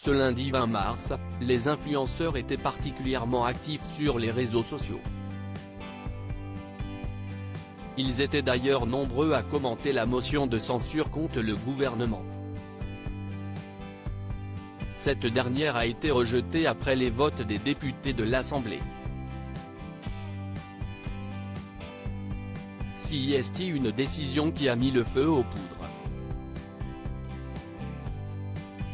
Ce lundi 20 mars, les influenceurs étaient particulièrement actifs sur les réseaux sociaux. Ils étaient d'ailleurs nombreux à commenter la motion de censure contre le gouvernement. Cette dernière a été rejetée après les votes des députés de l'Assemblée. CIST, une décision qui a mis le feu aux poudres.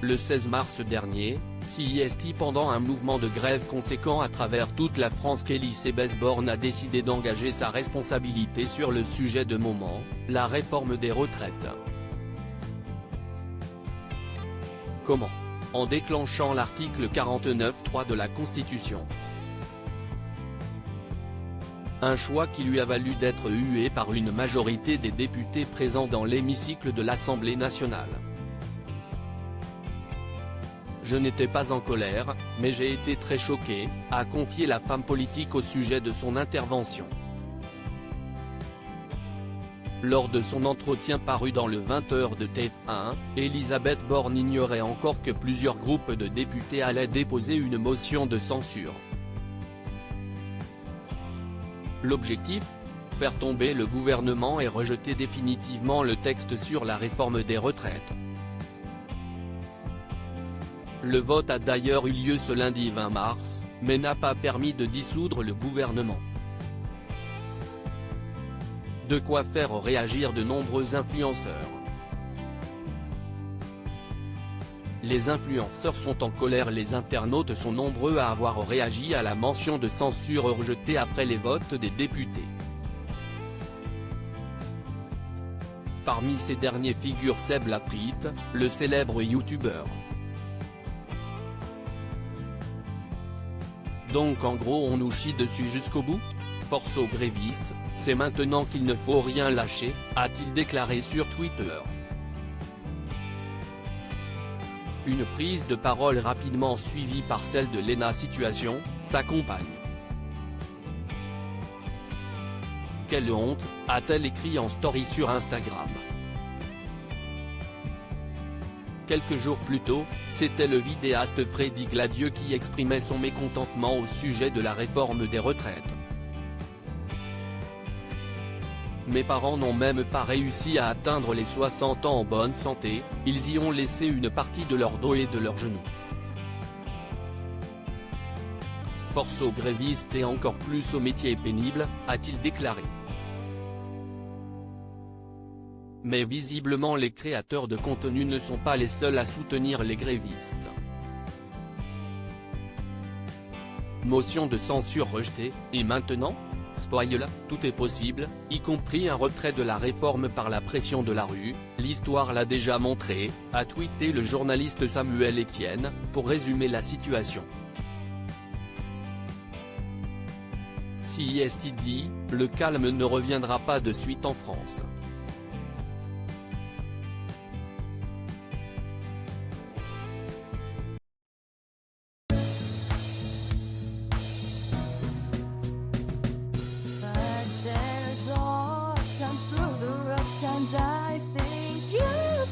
Le 16 mars dernier, CIST, pendant un mouvement de grève conséquent à travers toute la France, Kelly Sebesborn a décidé d'engager sa responsabilité sur le sujet de moment, la réforme des retraites. Comment? En déclenchant l'article 49.3 de la Constitution. Un choix qui lui a valu d'être hué par une majorité des députés présents dans l'hémicycle de l'Assemblée nationale. Je n'étais pas en colère, mais j'ai été très choqué, a confié la femme politique au sujet de son intervention. Lors de son entretien paru dans le 20h de TF1, Elisabeth Borne ignorait encore que plusieurs groupes de députés allaient déposer une motion de censure. L'objectif ? Faire tomber le gouvernement et rejeter définitivement le texte sur la réforme des retraites. Le vote a d'ailleurs eu lieu ce lundi 20 mars, mais n'a pas permis de dissoudre le gouvernement. De quoi faire réagir de nombreux influenceurs. Les influenceurs sont en colère. Les internautes sont nombreux à avoir réagi à la motion de censure rejetée après les votes des députés. Parmi ces derniers figure Seb Lafrite, le célèbre youtubeur. Donc en gros on nous chie dessus jusqu'au bout? Force aux grévistes, c'est maintenant qu'il ne faut rien lâcher, a-t-il déclaré sur Twitter. Une prise de parole rapidement suivie par celle de Lena Situation, sa compagne. Quelle honte, a-t-elle écrit en story sur Instagram. Quelques jours plus tôt, c'était le vidéaste Freddy Gladieux qui exprimait son mécontentement au sujet de la réforme des retraites. Mes parents n'ont même pas réussi à atteindre les 60 ans en bonne santé, ils y ont laissé une partie de leur dos et de leurs genoux. Force aux grévistes et encore plus aux métiers pénibles, a-t-il déclaré. Mais visiblement les créateurs de contenu ne sont pas les seuls à soutenir les grévistes. Motion de censure rejetée, et maintenant ? Spoiler, tout est possible, y compris un retrait de la réforme par la pression de la rue, l'histoire l'a déjà montré, a tweeté le journaliste Samuel Etienne, pour résumer la situation. CIST dit, le calme ne reviendra pas de suite en France. I think you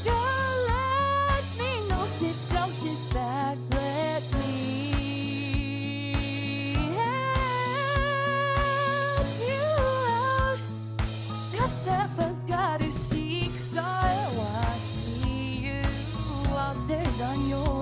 can let me know. Sit down, sit back, let me help you out. The step I gotta seek, so I see you out there's on your